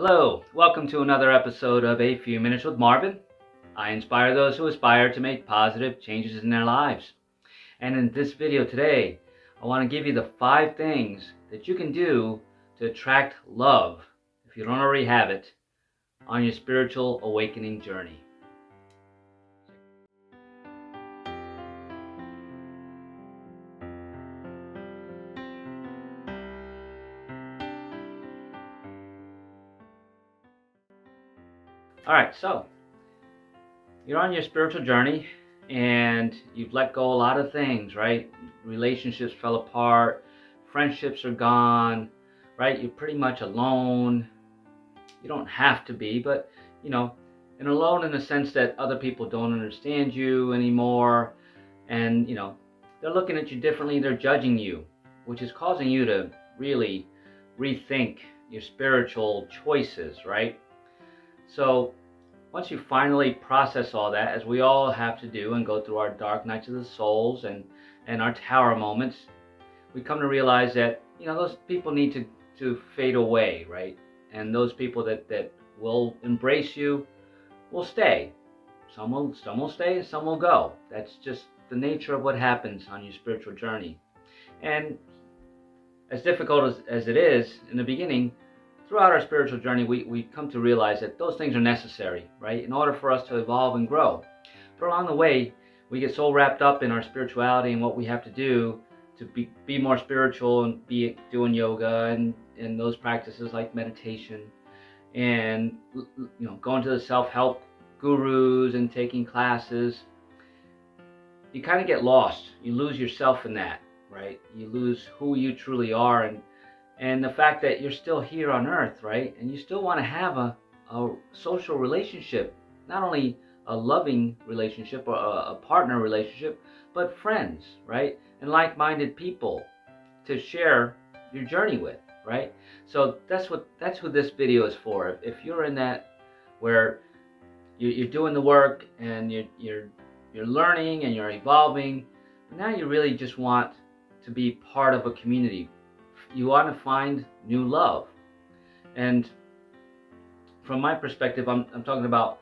Hello, welcome to another episode of A Few Minutes with Marvin. I inspire those who aspire to make positive changes in their lives. And in this video today, I want to give you the 5 things that you can do to attract love, if you don't already have it, on your spiritual awakening journey. Alright, so you're on your spiritual journey and you've let go a lot of things, right? Relationships fell apart, friendships are gone, right? You're pretty much alone. You don't have to be, but and alone in the sense that other people don't understand you anymore, and they're looking at you differently, they're judging you, which is causing you to really rethink your spiritual choices, right? So once you finally process all that, as we all have to do and go through our dark nights of the souls and our tower moments, we come to realize that those people need to fade away, right? And those people that will embrace you will stay. Some will stay, some will go. That's just the nature of what happens on your spiritual journey. And as difficult as it is in the beginning, throughout our spiritual journey, we come to realize that those things are necessary, right? In order for us to evolve and grow. But along the way, we get so wrapped up in our spirituality and what we have to do to be more spiritual, and be doing yoga and those practices like meditation and going to the self-help gurus and taking classes. You kind of get lost. You lose yourself in that, right? You lose who you truly are, and the fact that you're still here on earth, right? And you still want to have a social relationship, not only a loving relationship or a partner relationship, but friends, right? And like-minded people to share your journey with, right? So that's who this video is for. If you're in that where you're doing the work and you're learning and you're evolving, now you really just want to be part of a community. You want to find new love. And from my perspective, I'm talking about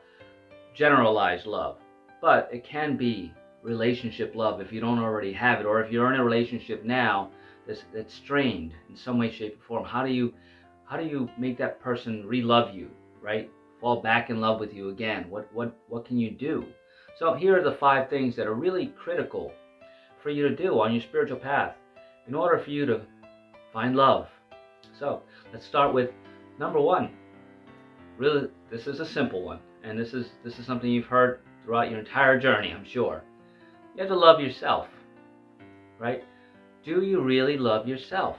generalized love, but it can be relationship love if you don't already have it, or if you're in a relationship now that's strained in some way, shape, or form. How do you make that person re-love you, right? Fall back in love with you again? What can you do? So here are the 5 things that are really critical for you to do on your spiritual path in order for you to find love. So let's start with number 1. Really, this is a simple one, and this is something you've heard throughout your entire journey, I'm sure. You have to love yourself, right? Do you really love yourself?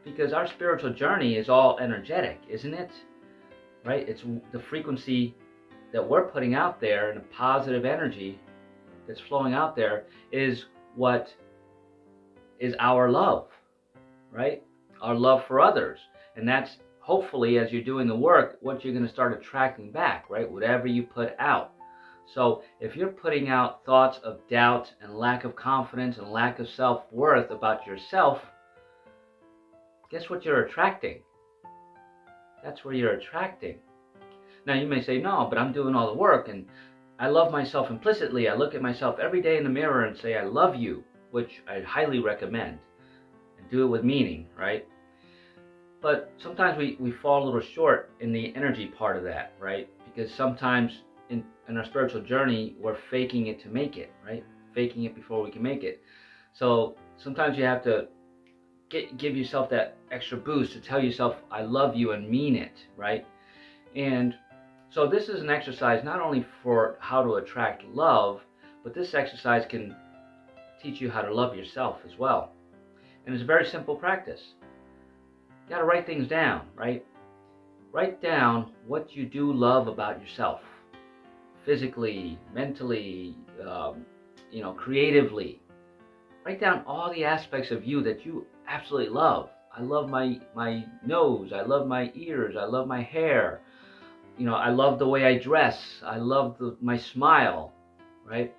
Because our spiritual journey is all energetic, isn't it? Right? It's the frequency that we're putting out there, and the positive energy that's flowing out there is what is our love, right? Our love for others. And that's hopefully, as you're doing the work, what you're going to start attracting back, right? Whatever you put out. So if you're putting out thoughts of doubt and lack of confidence and lack of self-worth about yourself, guess what you're attracting? That's where you're attracting. Now you may say, no, but I'm doing all the work and I love myself implicitly. I look at myself every day in the mirror and say, I love you, which I highly recommend. And do it with meaning, right? But sometimes we fall a little short in the energy part of that, right? Because sometimes in our spiritual journey, we're faking it to make it, right? Faking it before we can make it. So sometimes you have to give yourself that extra boost to tell yourself, I love you, and mean it, right? And so this is an exercise not only for how to attract love, but this exercise can teach you how to love yourself as well. And it's a very simple practice. You got to write things down, right? Write down what you do love about yourself. Physically, mentally, creatively. Write down all the aspects of you that you absolutely love. I love my nose. I love my ears. I love my hair. I love the way I dress. I love my smile, right?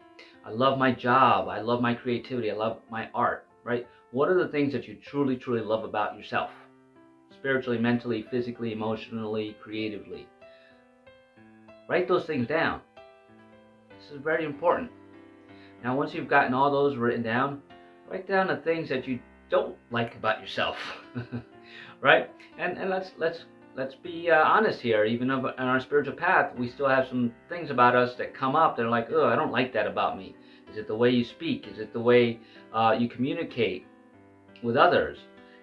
I love my job. I love my creativity. I love my art, right? What are the things that you truly, truly love about yourself? spiritually, mentally, physically, emotionally, creatively. Write those things down. This is very important. Now, once you've gotten all those written down, write down the things that you don't like about yourself, right? And let's be honest here. Even on our spiritual path, we still have some things about us that come up that are like, oh, I don't like that about me. Is it the way you speak? Is it the way you communicate with others?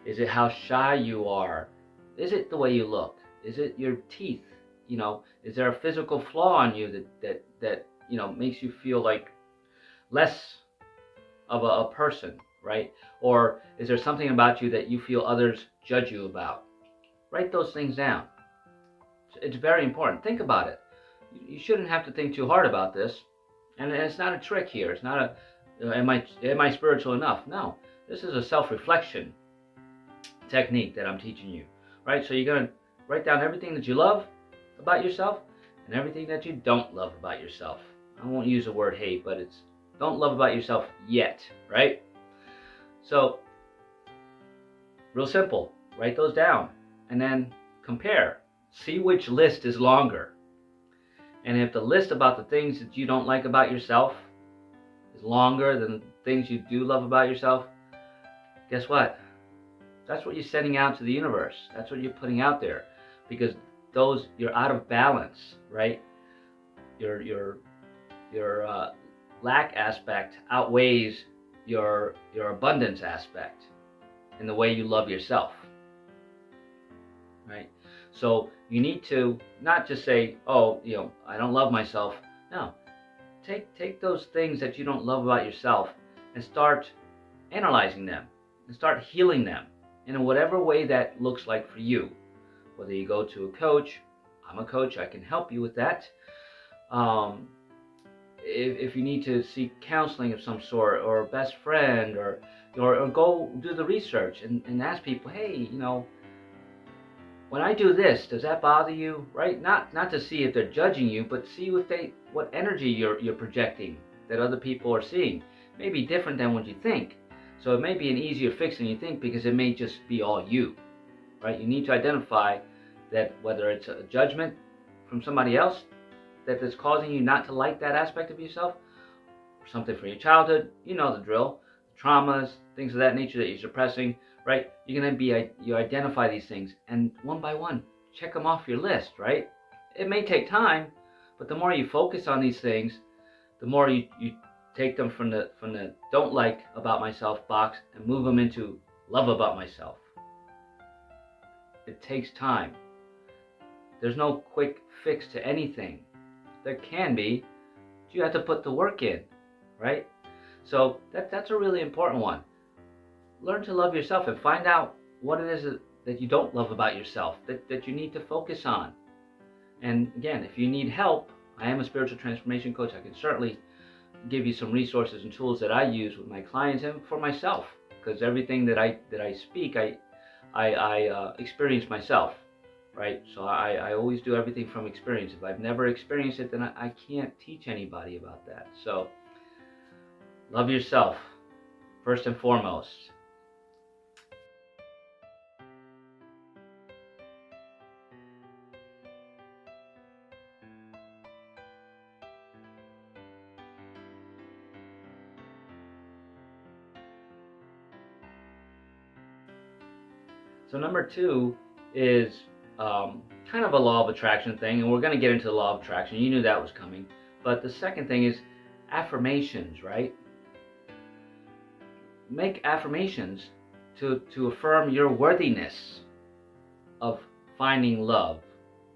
Is it how shy you are? Is it the way you look? Is it your teeth? Is there a physical flaw on you that makes you feel like less of a person, right? Or is there something about you that you feel others judge you about? Write those things down. It's very important. Think about it. You shouldn't have to think too hard about this. And it's not a trick here. It's not am I spiritual enough? No. This is a self-reflection technique that I'm teaching you, right? So you're going to write down everything that you love about yourself and everything that you don't love about yourself. I won't use the word hate, but it's don't love about yourself yet, right? So, real simple. Write those down and then compare. See which list is longer. And if the list about the things that you don't like about yourself is longer than the things you do love about yourself, guess what? That's what you're sending out to the universe. That's what you're putting out there, because you're out of balance, right? Your lack aspect outweighs your abundance aspect in the way you love yourself, right? So you need to not just say, oh, I don't love myself. No, take those things that you don't love about yourself and start analyzing them and start healing them in whatever way that looks like for you. Whether you go to a coach, I'm a coach, I can help you with that. If you need to seek counseling of some sort, or a best friend, or go do the research and ask people, hey, when I do this, does that bother you? Right? Not to see if they're judging you, but see what energy you're projecting that other people are seeing. It may be different than what you think. So it may be an easier fix than you think, because it may just be all you. Right? You need to identify that whether it's a judgment from somebody else that's causing you not to like that aspect of yourself, or something from your childhood, you know the drill, traumas, things of that nature that you're suppressing, right? You identify these things, and one by one, check them off your list, right? It may take time, but the more you focus on these things, the more you take them from the don't like about myself box and move them into love about myself. It takes time. There's no quick fix to anything. There can be, but you have to put the work in, right? So that's a really important one. Learn to love yourself and find out what it is that you don't love about yourself, that you need to focus on. And again, if you need help, I am a spiritual transformation coach. I can certainly give you some resources and tools that I use with my clients and for myself, because everything that I speak, I experience myself. Right? So I always do everything from experience. If I've never experienced it, then I can't teach anybody about that. So love yourself first and foremost. So number 2 is kind of a law of attraction thing, and we're going to get into the law of attraction. You knew that was coming. But the second thing is affirmations, right? Make affirmations to affirm your worthiness of finding love,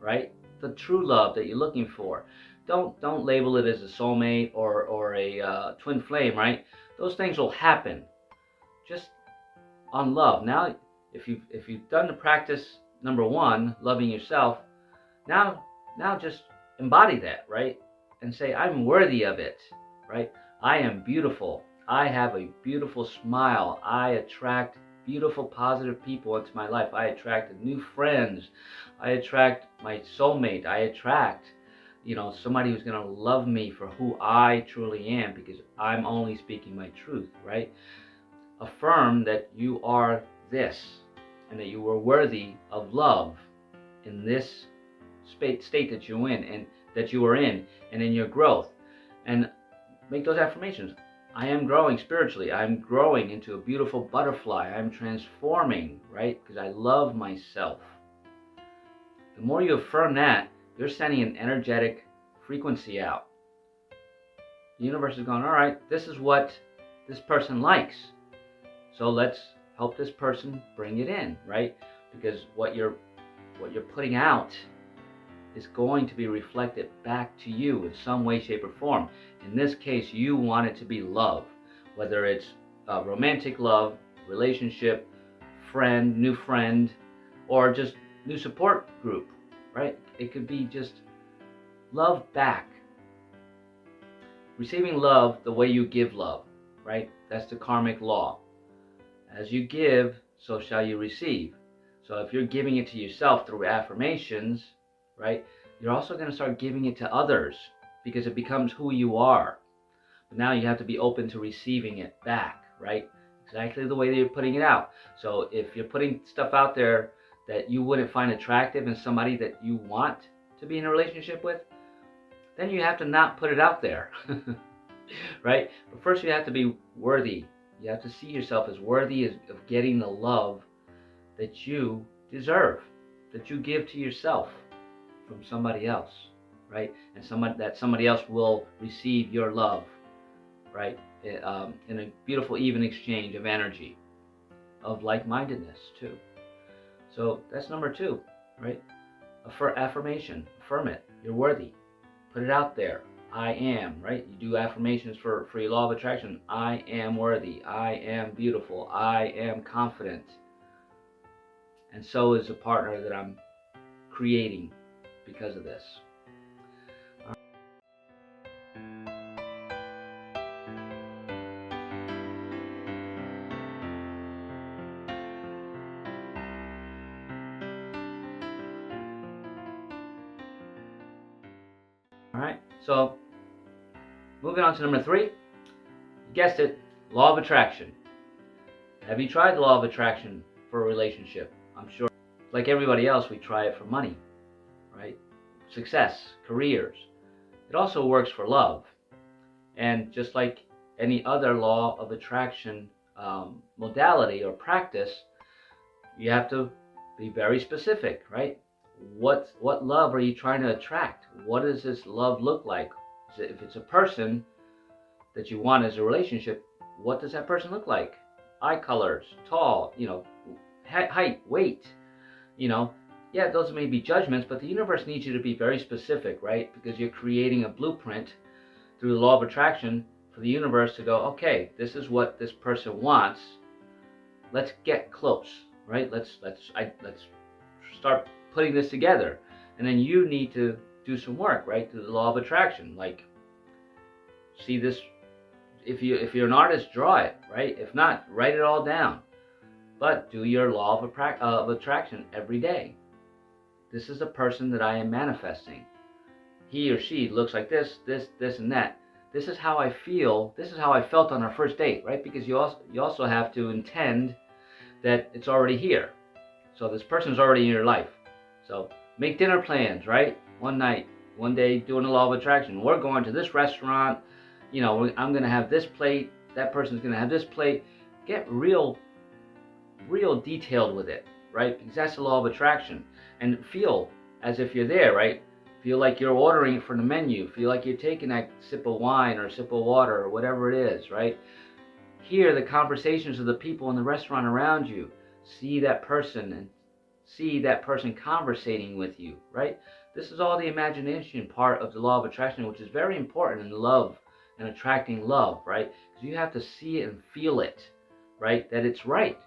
right? The true love that you're looking for. Don't label it as a soulmate or a twin flame, right? Those things will happen. Just on love. Now, if you've done the practice number 1, loving yourself, now just embody that, right? And say, I'm worthy of it, right? I am beautiful. I have a beautiful smile. I attract beautiful, positive people into my life. I attract new friends. I attract my soulmate. I attract, somebody who's going to love me for who I truly am, because I'm only speaking my truth, right? Affirm that you are this. and that you were worthy of love in this state that you're in, and that you are in, and in your growth. And make those affirmations. I am growing spiritually. I'm growing into a beautiful butterfly. I'm transforming, right? Because I love myself. The more you affirm that, you're sending an energetic frequency out. The universe is going, all right, this is what this person likes. So let's help this person bring it in, right? Because what you're putting out is going to be reflected back to you in some way, shape, or form. In this case, you want it to be love, whether it's romantic love, relationship, new friend, or just new support group, right? It could be just love back. Receiving love the way you give love, right? That's the karmic law. As you give, so shall you receive. So if you're giving it to yourself through affirmations, right, you're also going to start giving it to others because it becomes who you are. But now you have to be open to receiving it back, right? Exactly the way that you're putting it out. So if you're putting stuff out there that you wouldn't find attractive in somebody that you want to be in a relationship with, then you have to not put it out there, right? But first you have to be worthy. You have to see yourself as worthy of getting the love that you deserve, that you give to yourself from somebody else, right? And somebody else will receive your love, right? In a beautiful, even exchange of energy, of like-mindedness too. So that's number 2, right? Affirmation. Affirm it. You're worthy. Put it out there. I am, right? You do affirmations for your law of attraction. I am worthy. I am beautiful. I am confident. And so is the partner that I'm creating because of this. All right, so moving on to number 3. You guessed it, law of attraction. Have you tried the law of attraction for a relationship? I'm sure, like everybody else, we try it for money, right? Success, careers. It also works for love. And just like any other law of attraction modality or practice, you have to be very specific, right? What love are you trying to attract? What does this love look like? If it's a person that you want as a relationship, what does that person look like? Eye colors, tall, height, weight, yeah, those may be judgments, but the universe needs you to be very specific, right? Because you're creating a blueprint through the law of attraction for the universe to go, okay, this is what this person wants. Let's get close, right? Let's start putting this together. And then you need to do some work, right? Through the law of attraction. Like, see this, if you're an artist, draw it, right? If not, write it all down. But do your law of attraction every day. This is the person that I am manifesting. He or she looks like this, and that. This is how I feel. This is how I felt on our first date, right? Because you also have to intend that it's already here. So this person's already in your life. So make dinner plans, right? One night, one day, doing the law of attraction. We're going to this restaurant. I'm going to have this plate. That person's going to have this plate. Get real detailed with it, right? Because that's the law of attraction. And feel as if you're there, right? Feel like you're ordering it from the menu. Feel like you're taking that sip of wine or sip of water or whatever it is, right? Hear the conversations of the people in the restaurant around you. See that person and see that person conversating with you, right? This is all the imagination part of the law of attraction, which is very important in love and attracting love, right? Because you have to see it and feel it, right? That it's right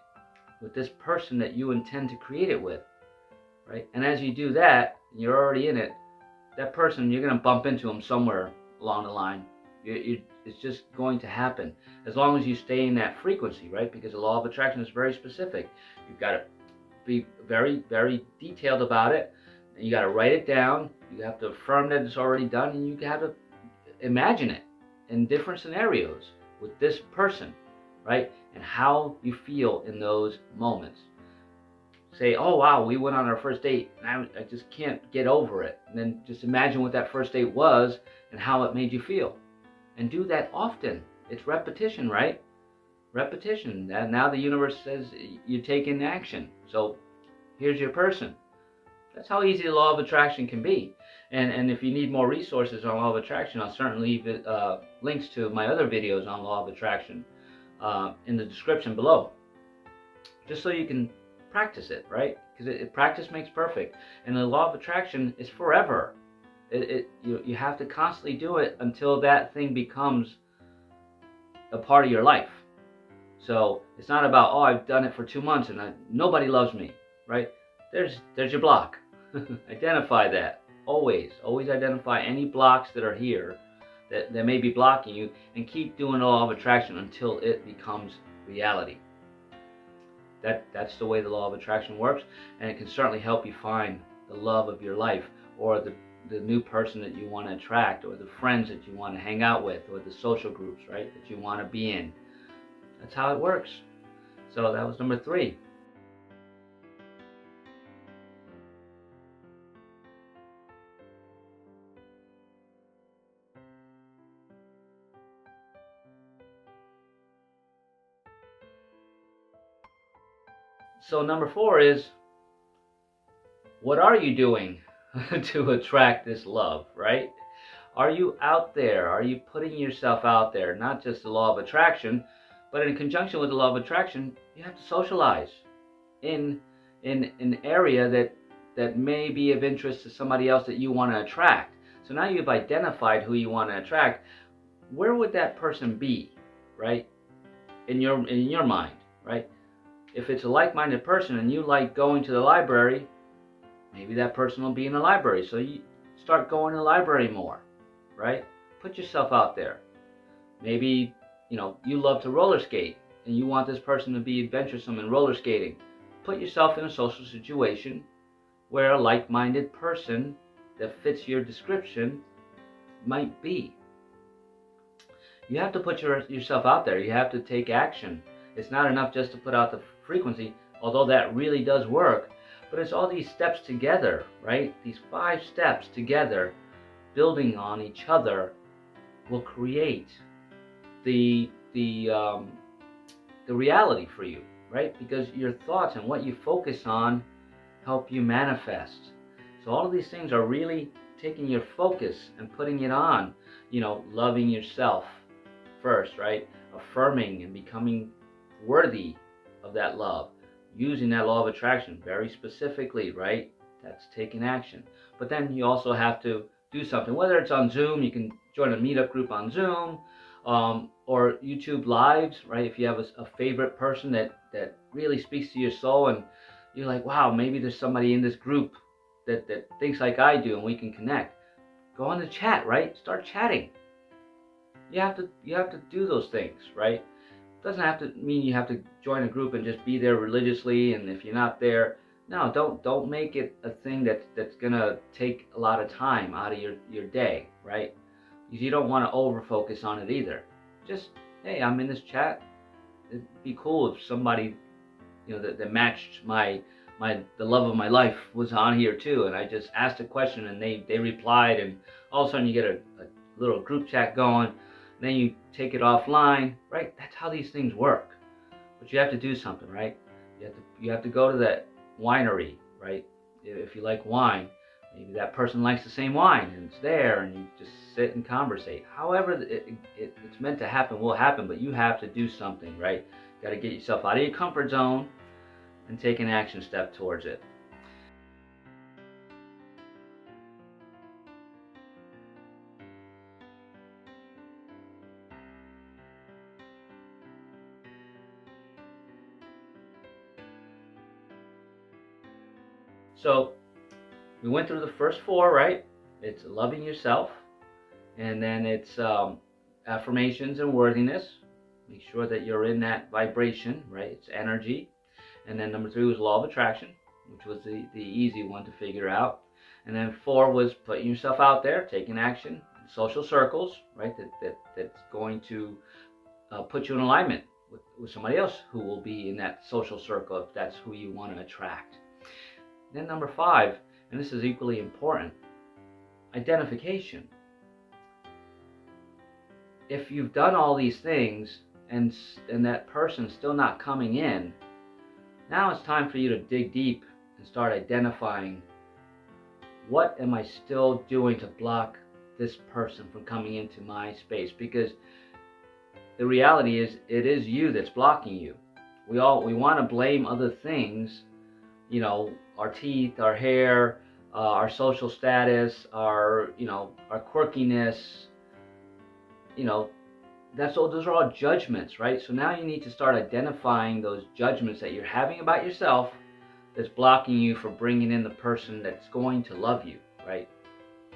with this person that you intend to create it with, right? And as you do that, you're already in it. That person, you're going to bump into them somewhere along the line. It's just going to happen as long as you stay in that frequency, right? Because the law of attraction is very specific. You've got to be very, very detailed about it. And you got to write it down. You have to affirm that it's already done, and you have to imagine it in different scenarios with this person, right? And how you feel in those moments. say, oh wow, we went on our first date and I just can't get over it. And then just imagine what that first date was and how it made you feel. And do that often. It's repetition, right? Repetition. And now the universe says you're taking action. So here's your person. That's how easy the law of attraction can be. And if you need more resources on law of attraction, I'll certainly leave links to my other videos on law of attraction in the description below, just so you can practice it, right? Because practice makes perfect, and the law of attraction is forever. You have to constantly do it until that thing becomes a part of your life. So it's not about, oh, I've done it for 2 months and nobody loves me, right? There's your block. Identify that. Always identify any blocks that are here that may be blocking you, and keep doing the law of attraction until it becomes reality. That's the way the law of attraction works, and it can certainly help you find the love of your life, or the new person that you want to attract, or the friends that you want to hang out with, or the social groups, right, that you want to be in. That's how it works. So that was number 3. So number 4 is, what are you doing to attract this love, right? Are you out there? Are you putting yourself out there? Not just the law of attraction, but in conjunction with the law of attraction, you have to socialize in an area that may be of interest to somebody else that you want to attract. So now you've identified who you want to attract. Where would that person be, right? In your mind, right? If it's a like-minded person and you like going to the library, maybe that person will be in the library. So you start going to the library more, right? Put yourself out there. Maybe, you love to roller skate and you want this person to be adventuresome in roller skating. Put yourself in a social situation where a like-minded person that fits your description might be. You have to put yourself out there. You have to take action. It's not enough just to put out the frequency, although that really does work. But it's all these steps together, right? These 5 steps together, building on each other, will create the reality for you, right? Because your thoughts and what you focus on help you manifest. So all of these things are really taking your focus and putting it on, loving yourself first, right? Affirming and becoming worthy of that love, using that law of attraction very specifically, right? That's taking action. But then you also have to do something, whether it's on Zoom. You can join a Meetup group on Zoom, or YouTube lives, right? If you have a favorite person that really speaks to your soul, and you're like, wow, maybe there's somebody in this group that thinks like I do, and we can connect. Go on the chat, right? Start chatting. You have to do those things, right? It doesn't have to mean you have to join a group and just be there religiously, and if you're not there, no, don't make it a thing that's gonna take a lot of time out of your day, right? Because you don't want to over focus on it either. Just, hey, I'm in this chat. It'd be cool if somebody that matched the love of my life was on here too, and I just asked a question and they replied, and all of a sudden you get a little group chat going. Then you take it offline, right? That's how these things work. But you have to do something, right? You have to go to that winery, right? If you like wine, maybe that person likes the same wine, and it's there, and you just sit and conversate. However it's meant to happen will happen, but you have to do something, right? You got to get yourself out of your comfort zone and take an action step towards it. So we went through the first 4, right? It's loving yourself, and then it's affirmations and worthiness. Make sure that you're in that vibration, right? It's energy. And then number 3 was law of attraction, which was the easy one to figure out. And then 4 was putting yourself out there, taking action, social circles, right? That's going to put you in alignment with somebody else who will be in that social circle if that's who you want to attract. Then number 5, and this is equally important, identification. If you've done all these things and that person's still not coming in, now it's time for you to dig deep and start identifying, what am I still doing to block this person from coming into my space? Because the reality is, it is you that's blocking you. We want to blame other things, our teeth, our hair, our social status, our quirkiness. Those are all judgments, right? So now you need to start identifying those judgments that you're having about yourself that's blocking you from bringing in the person that's going to love you, right?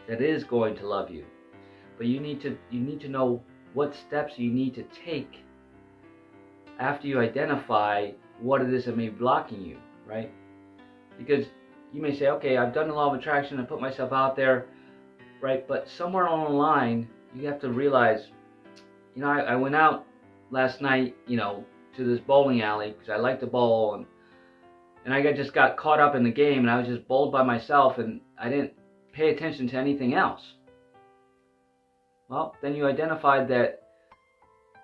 That is going to love you. But you need to know what steps you need to take after you identify what it is that may be blocking you, right? Because you may say, okay, I've done the law of attraction, I put myself out there, right? But somewhere along the line, you have to realize, I went out last night, to this bowling alley because I like to bowl, and I just got caught up in the game, and I was just bowled by myself, and I didn't pay attention to anything else. Well, then you identified that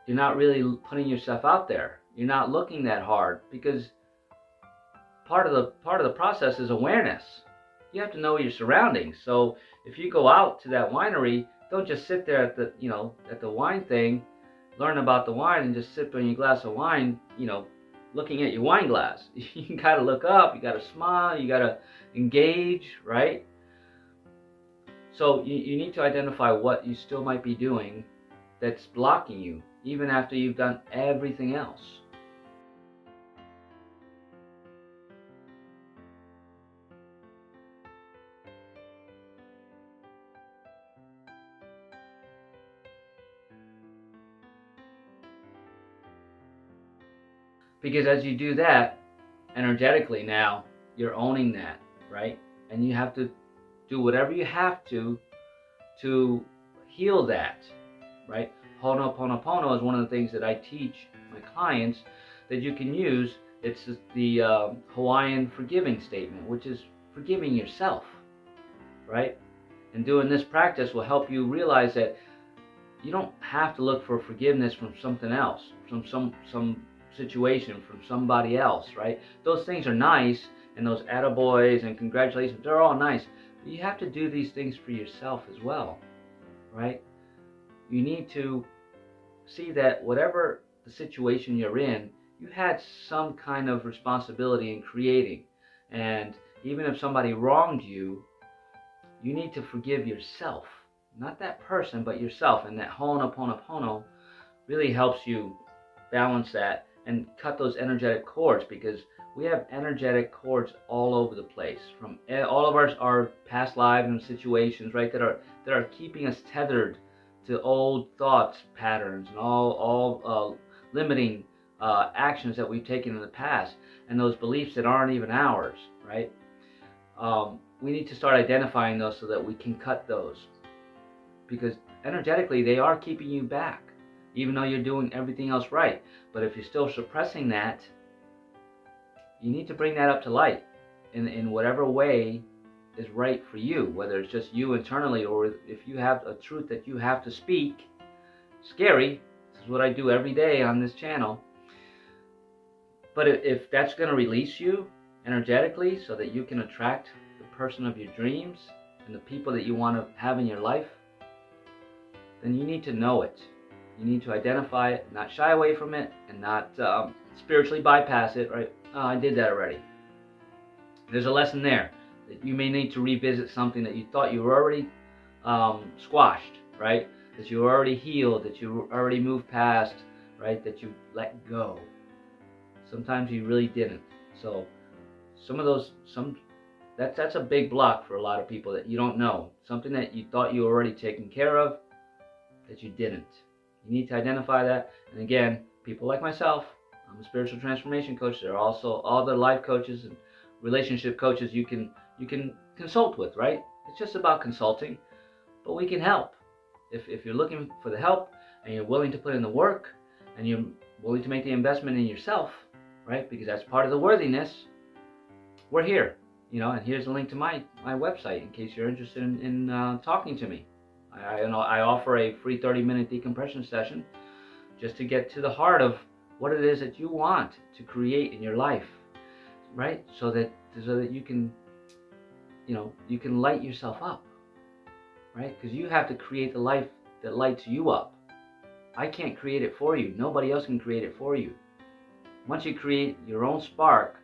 you're not really putting yourself out there. You're not looking that hard, because part of the process is awareness. You have to know your surroundings. So if you go out to that winery, don't just sit there at the wine thing, learn about the wine, and just sip on your glass of wine, looking at your wine glass. You gotta look up, you gotta smile, you gotta engage, right? So you need to identify what you still might be doing that's blocking you, even after you've done everything else. Because as you do that, energetically now, you're owning that, right? And you have to do whatever you have to heal that, right? Ho'oponopono is one of the things that I teach my clients that you can use. It's the Hawaiian forgiving statement, which is forgiving yourself, right? And doing this practice will help you realize that you don't have to look for forgiveness from something else, from some situation, from somebody else, right? Those things are nice, and those attaboys and congratulations, they're all nice. But you have to do these things for yourself as well, right? You need to see that whatever the situation you're in, you had some kind of responsibility in creating. And even if somebody wronged you, you need to forgive yourself. Not that person, but yourself. And that Ho'oponopono really helps you balance that and cut those energetic cords, because we have energetic cords all over the place from all of our past lives and situations, right, that are keeping us tethered to old thoughts patterns and all limiting actions that we've taken in the past, and those beliefs that aren't even ours, right? We need to start identifying those so that we can cut those, because energetically they are keeping you back, even though you're doing everything else right. But if you're still suppressing that, you need to bring that up to light in whatever way is right for you, whether it's just you internally, or if you have a truth that you have to speak. Scary. This is what I do every day on this channel. But if that's going to release you energetically so that you can attract the person of your dreams and the people that you want to have in your life, then you need to know it. You need to identify it, not shy away from it, and not spiritually bypass it, right? Oh, I did that already. There's a lesson there that you may need to revisit something that you thought you were already squashed, right? That you were already healed, that you already moved past, right? That you let go. Sometimes you really didn't. So that's a big block for a lot of people, that you don't know. Something that you thought you were already taken care of, that you didn't. You need to identify that. And again, people like myself, I'm a spiritual transformation coach. There are also other life coaches and relationship coaches you can consult with, right? It's just about consulting, but we can help. If you're looking for the help and you're willing to put in the work and you're willing to make the investment in yourself, right? Because that's part of the worthiness. We're here. And here's a link to my website in case you're interested in talking to me. I offer a free 30-minute decompression session just to get to the heart of what it is that you want to create in your life, right? So that you can, you can light yourself up, right? Because you have to create the life that lights you up. I can't create it for you. Nobody else can create it for you. Once you create your own spark,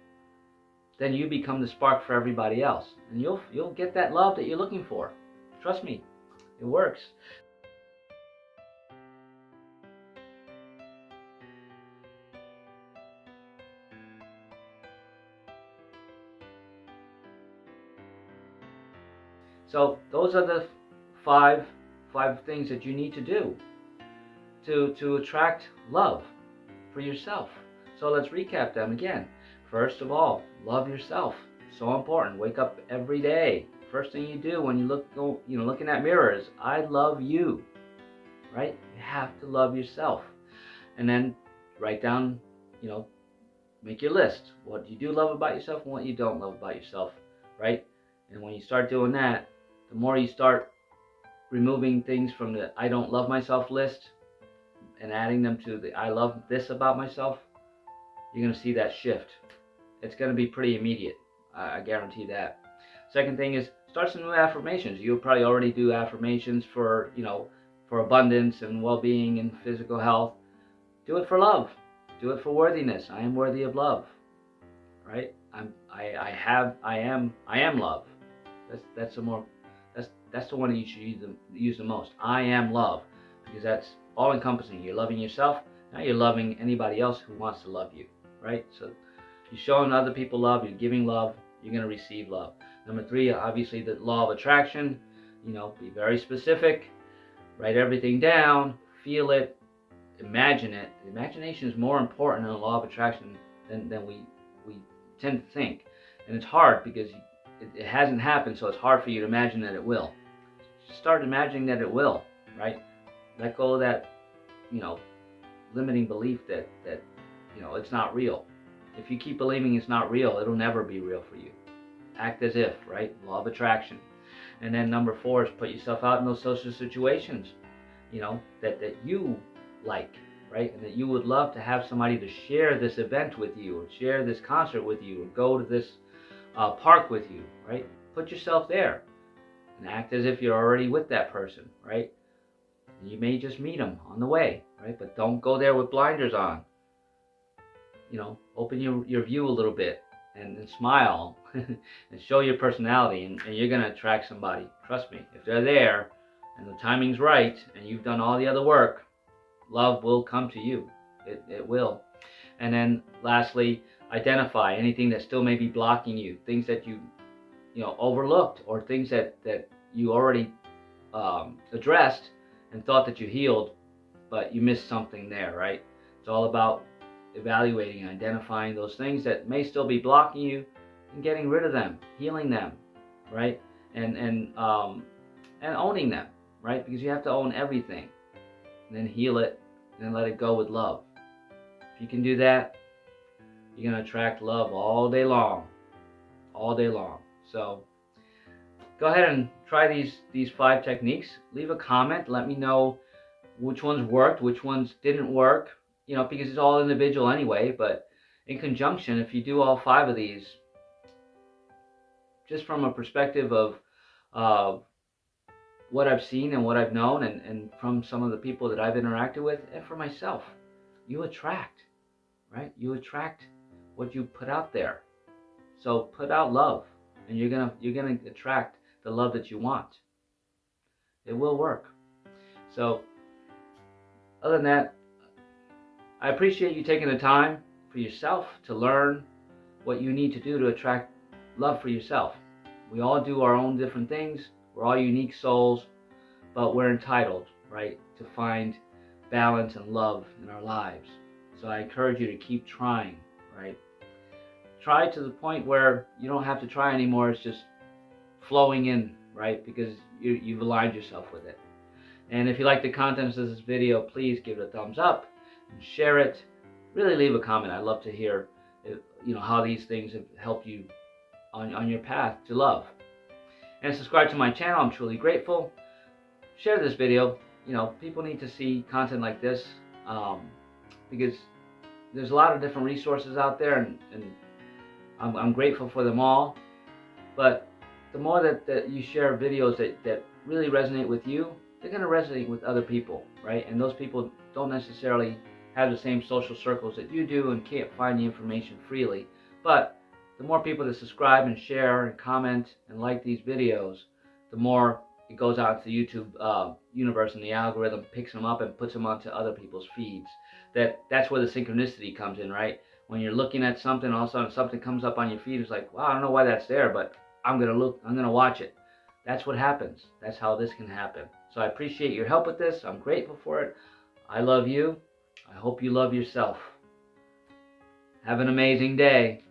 then you become the spark for everybody else, and you'll get that love that you're looking for. Trust me, it works. So those are the five things that you need to do to attract love for yourself. So let's recap them again. First of all, love yourself. So important. Wake up every day. First thing you do when you looking at mirrors, I love you. Right? You have to love yourself. And then write down, make your list. What you do love about yourself and what you don't love about yourself, right? And when you start doing that, the more you start removing things from the I don't love myself list and adding them to the I love this about myself, you're going to see that shift. It's going to be pretty immediate. I guarantee that. Second thing is start some new affirmations. You'll probably already do affirmations for, for abundance and well-being and physical health. Do it for love. Do it for worthiness. I am worthy of love. Right? I am love. That's the one that you should use the most. I am love, because that's all encompassing. You're loving yourself. Now you're loving anybody else who wants to love you. Right? So you're showing other people love. You're giving love. You're going to receive love. Number 3, obviously the law of attraction. Be very specific. Write everything down. Feel it. Imagine it. Imagination is more important in the law of attraction than we tend to think. And it's hard because it hasn't happened, so it's hard for you to imagine that it will. Start imagining that it will, right? Let go of that, limiting belief that it's not real. If you keep believing it's not real, it'll never be real for you. Act as if, right? Law of attraction. And then number 4 is put yourself out in those social situations, that you like, right? And that you would love to have somebody to share this event with you, or share this concert with you, or go to this park with you, right? Put yourself there and act as if you're already with that person, right? And you may just meet them on the way, right? But don't go there with blinders on. Open your view a little bit and smile and show your personality, and you're going to attract somebody. Trust me, if they're there and the timing's right and you've done all the other work, love will come to you. It will. And then lastly, identify anything that still may be blocking you, things that you overlooked, or things that you already addressed and thought that you healed, but you missed something there, right? It's all about evaluating and identifying those things that may still be blocking you and getting rid of them, healing them, right? And owning them, right? Because you have to own everything, and then heal it and let it go with love. If you can do that, you're going to attract love all day long. So go ahead and try these 5 techniques. Leave a comment. Let me know which ones worked, which ones didn't work, because it's all individual anyway. But in conjunction, if you do all 5 of these, just from a perspective of what I've seen and what I've known, and from some of the people that I've interacted with, and for myself, you attract, right? You attract what you put out there. So put out love, and you're gonna attract the love that you want. It will work. So other than that, I appreciate you taking the time for yourself to learn what you need to do to attract love for yourself. We all do our own different things. We're all unique souls, but we're entitled, right, to find balance and love in our lives. So I encourage you to keep trying, right? Try to the point where you don't have to try anymore. It's just flowing in, right? Because you've aligned yourself with it. And if you like the contents of this video, please give it a thumbs up and share it. Really leave a comment. I'd love to hear, how these things have helped you on your path to love. And subscribe to my channel. I'm truly grateful. Share this video. You know, people need to see content like this, because there's a lot of different resources out there, and I'm grateful for them all. But the more that you share videos that really resonate with you, they're going to resonate with other people, right? And those people don't necessarily have the same social circles that you do and can't find the information freely. But the more people that subscribe and share and comment and like these videos, the more it goes out to the YouTube universe, and the algorithm picks them up and puts them onto other people's feeds. That's where the synchronicity comes in, right? When you're looking at something, all of a sudden something comes up on your feed. It's like, wow, I don't know why that's there, but I'm gonna watch it. That's what happens. That's how this can happen. So I appreciate your help with this. I'm grateful for it. I love you. I hope you love yourself. Have an amazing day.